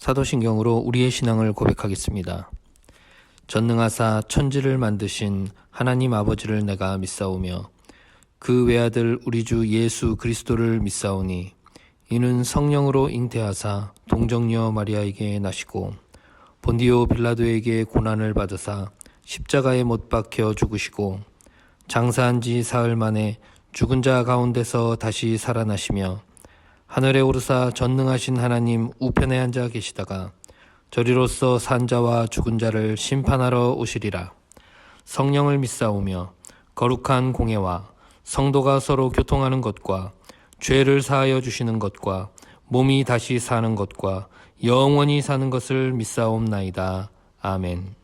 사도신경으로 우리의 신앙을 고백하겠습니다. 전능하사 천지를 만드신 하나님 아버지를 내가 믿사오며 그 외아들 우리 주 예수 그리스도를 믿사오니 이는 성령으로 잉태하사 동정녀 마리아에게 나시고 본디오 빌라도에게 고난을 받으사 십자가에 못 박혀 죽으시고 장사한 지 사흘 만에 죽은 자 가운데서 다시 살아나시며 하늘에 오르사 전능하신 하나님 우편에 앉아 계시다가 저리로서 산 자와 죽은 자를 심판하러 오시리라. 성령을 믿사오며 거룩한 공예와 성도가 서로 교통하는 것과 죄를 사하여 주시는 것과 몸이 다시 사는 것과 영원히 사는 것을 믿사옵나이다. 아멘.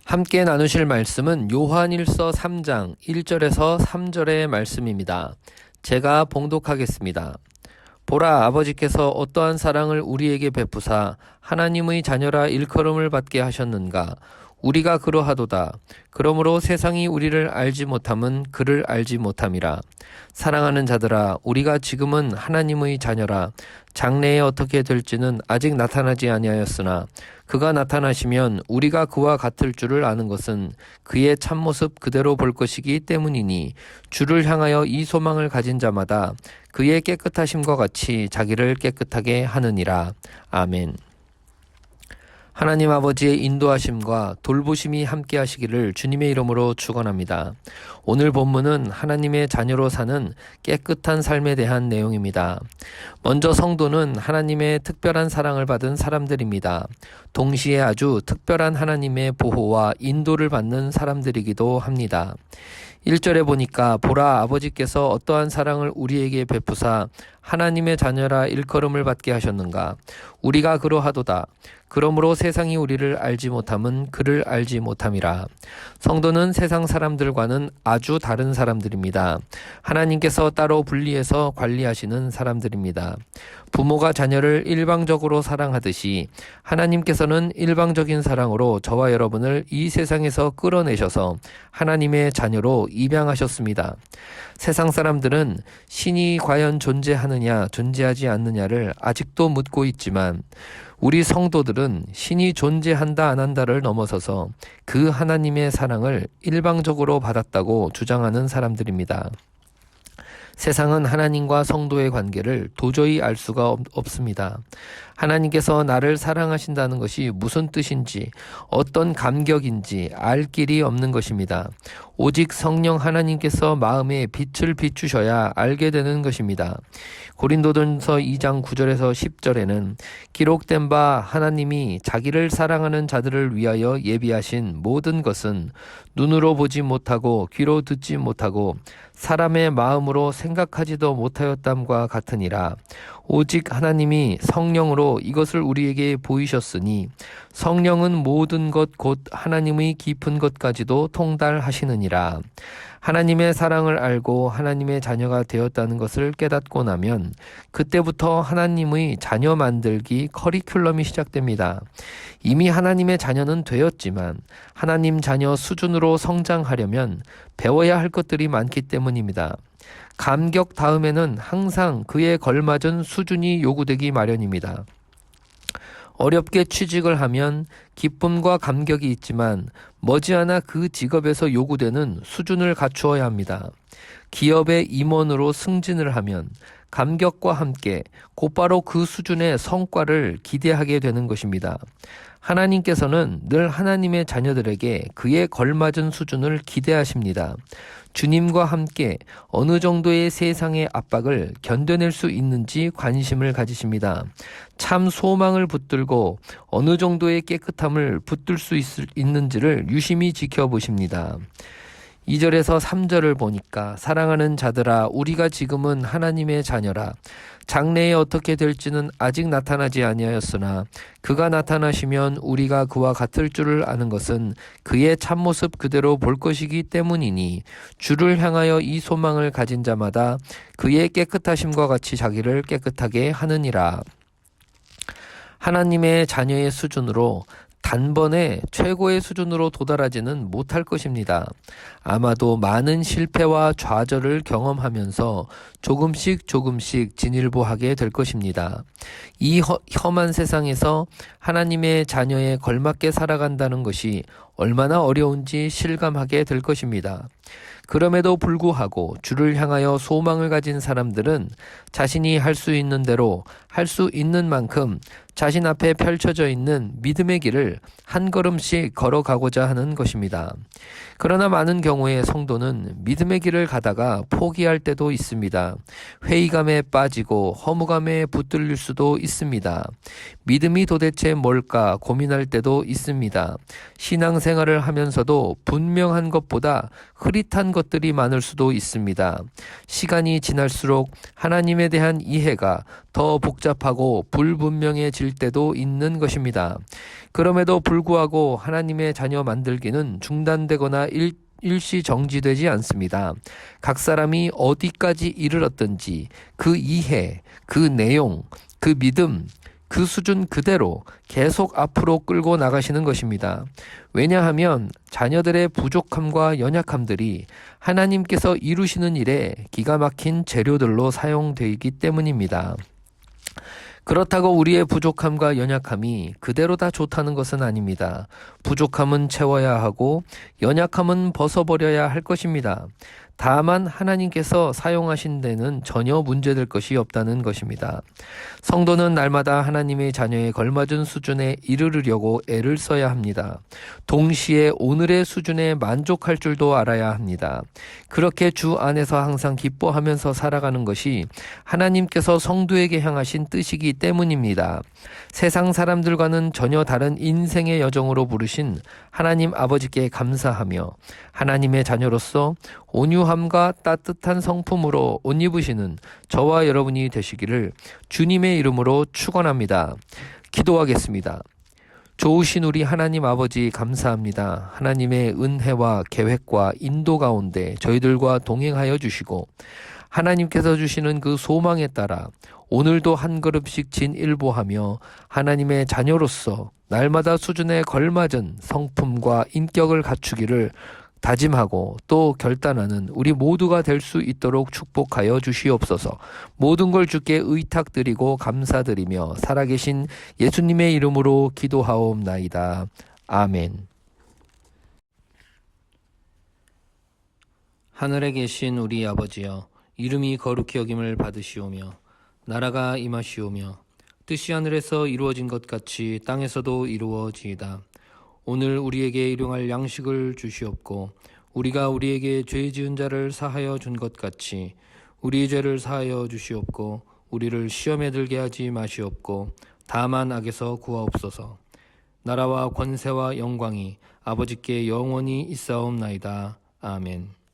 함께 나누실 말씀은 요한일서 3장 1절에서 3절의 말씀입니다. 제가 봉독하겠습니다. 보라, 아버지께서 어떠한 사랑을 우리에게 베푸사 하나님의 자녀라 일컬음을 받게 하셨는가. 우리가 그러하도다. 그러므로 세상이 우리를 알지 못함은 그를 알지 못함이라. 사랑하는 자들아, 우리가 지금은 하나님의 자녀라. 장래에 어떻게 될지는 아직 나타나지 아니하였으나 그가 나타나시면 우리가 그와 같을 줄을 아는 것은 그의 참모습 그대로 볼 것이기 때문이니 주를 향하여 이 소망을 가진 자마다 그의 깨끗하심과 같이 자기를 깨끗하게 하느니라. 아멘. 하나님 아버지의 인도하심과 돌보심이 함께 하시기를 주님의 이름으로 축원합니다. 오늘 본문은 하나님의 자녀로 사는 깨끗한 삶에 대한 내용입니다. 먼저 성도는 하나님의 특별한 사랑을 받은 사람들입니다. 동시에 아주 특별한 하나님의 보호와 인도를 받는 사람들이기도 합니다. 1절에 보니까 보라, 아버지께서 어떠한 사랑을 우리에게 베푸사 하나님의 자녀라 일컬음을 받게 하셨는가. 우리가 그러하도다. 그러므로 세상이 우리를 알지 못함은 그를 알지 못함이라. 성도는 세상 사람들과는 아주 다른 사람들입니다. 하나님께서 따로 분리해서 관리하시는 사람들입니다. 부모가 자녀를 일방적으로 사랑하듯이 하나님께서는 일방적인 사랑으로 저와 여러분을 이 세상에서 끌어내셔서 하나님의 자녀로 입양하셨습니다. 세상 사람들은 신이 과연 존재하느냐 존재하지 않느냐를 아직도 묻고 있지만 우리 성도들은 신이 존재한다 안 한다를 넘어서서 그 하나님의 사랑을 일방적으로 받았다고 주장하는 사람들입니다. 세상은 하나님과 성도의 관계를 도저히 알 수가 없습니다. 하나님께서 나를 사랑하신다는 것이 무슨 뜻인지, 어떤 감격인지 알 길이 없는 것입니다. 오직 성령 하나님께서 마음에 빛을 비추셔야 알게 되는 것입니다. 고린도전서 2장 9절에서 10절에는 기록된 바 하나님이 자기를 사랑하는 자들을 위하여 예비하신 모든 것은 눈으로 보지 못하고 귀로 듣지 못하고 사람의 마음으로 생각하지도 못하였담과 같으니라. 오직 하나님이 성령으로 이것을 우리에게 보이셨으니 성령은 모든 것 곧 하나님의 깊은 것까지도 통달하시느니라. 하나님의 사랑을 알고 하나님의 자녀가 되었다는 것을 깨닫고 나면 그때부터 하나님의 자녀 만들기 커리큘럼이 시작됩니다. 이미 하나님의 자녀는 되었지만 하나님 자녀 수준으로 성장하려면 배워야 할 것들이 많기 때문입니다. 감격 다음에는 항상 그에 걸맞은 수준이 요구되기 마련입니다. 어렵게 취직을 하면 기쁨과 감격이 있지만 머지않아 그 직업에서 요구되는 수준을 갖추어야 합니다. 기업의 임원으로 승진을 하면 감격과 함께 곧바로 그 수준의 성과를 기대하게 되는 것입니다. 하나님께서는 늘 하나님의 자녀들에게 그에 걸맞은 수준을 기대하십니다. 주님과 함께 어느 정도의 세상의 압박을 견뎌낼 수 있는지 관심을 가지십니다. 참 소망을 붙들고 어느 정도의 깨끗함을 붙들 수 있는지를 유심히 지켜보십니다. 2절에서 3절을 보니까 사랑하는 자들아, 우리가 지금은 하나님의 자녀라. 장래에 어떻게 될지는 아직 나타나지 아니하였으나 그가 나타나시면 우리가 그와 같을 줄을 아는 것은 그의 참모습 그대로 볼 것이기 때문이니 주를 향하여 이 소망을 가진 자마다 그의 깨끗하심과 같이 자기를 깨끗하게 하느니라. 하나님의 자녀의 수준으로 단번에 최고의 수준으로 도달하지는 못할 것입니다. 아마도 많은 실패와 좌절을 경험하면서 조금씩 진일보하게 될 것입니다. 이 험한 세상에서 하나님의 자녀에 걸맞게 살아간다는 것이 얼마나 어려운지 실감하게 될 것입니다. 그럼에도 불구하고 주를 향하여 소망을 가진 사람들은 자신이 할 수 있는 대로 할 수 있는 만큼 자신 앞에 펼쳐져 있는 믿음의 길을 한 걸음씩 걸어가고자 하는 것입니다. 그러나 많은 경우에 성도는 믿음의 길을 가다가 포기할 때도 있습니다. 회의감에 빠지고 허무감에 붙들릴 수도 있습니다. 믿음이 도대체 뭘까 고민할 때도 있습니다. 신앙생활을 하면서도 분명한 것보다 흐릿한 것들이 많을 수도 있습니다. 시간이 지날수록 하나님에 대한 이해가 더 복잡하고 불분명해질 때도 있는 것입니다. 그럼에도 불구하고 하나님의 자녀 만들기는 중단되거나 일시 정지되지 않습니다. 각 사람이 어디까지 이르렀든지 그 이해, 그 내용, 그 믿음, 그 수준 그대로 계속 앞으로 끌고 나가시는 것입니다. 왜냐하면 자녀들의 부족함과 연약함들이 하나님께서 이루시는 일에 기가 막힌 재료들로 사용되기 때문입니다. 그렇다고 우리의 부족함과 연약함이 그대로 다 좋다는 것은 아닙니다. 부족함은 채워야 하고 연약함은 벗어버려야 할 것입니다. 다만 하나님께서 사용하신 데는 전혀 문제될 것이 없다는 것입니다. 성도는 날마다 하나님의 자녀에 걸맞은 수준에 이르려고 애를 써야 합니다. 동시에 오늘의 수준에 만족할 줄도 알아야 합니다. 그렇게 주 안에서 항상 기뻐하면서 살아가는 것이 하나님께서 성도에게 향하신 뜻이기 때문입니다. 세상 사람들과는 전혀 다른 인생의 여정으로 부르신 하나님 아버지께 감사하며 하나님의 자녀로서 온유함과 따뜻한 성품으로 옷 입으시는 저와 여러분이 되시기를 주님의 이름으로 축원합니다. 기도하겠습니다. 좋으신 우리 하나님 아버지 감사합니다. 하나님의 은혜와 계획과 인도 가운데 저희들과 동행하여 주시고 하나님께서 주시는 그 소망에 따라 오늘도 한 걸음씩 진일보하며 하나님의 자녀로서 날마다 수준에 걸맞은 성품과 인격을 갖추기를 다짐하고 또 결단하는 우리 모두가 될 수 있도록 축복하여 주시옵소서. 모든 걸 주께 의탁드리고 감사드리며 살아계신 예수님의 이름으로 기도하옵나이다. 아멘. 하늘에 계신 우리 아버지여, 이름이 거룩히 여김을 받으시오며 나라가 임하시오며 뜻이 하늘에서 이루어진 것 같이 땅에서도 이루어지이다. 오늘 우리에게 일용할 양식을 주시옵고 우리가 우리에게 죄 지은 자를 사하여 준 것 같이 우리의 죄를 사하여 주시옵고 우리를 시험에 들게 하지 마시옵고 다만 악에서 구하옵소서. 나라와 권세와 영광이 아버지께 영원히 있사옵나이다. 아멘.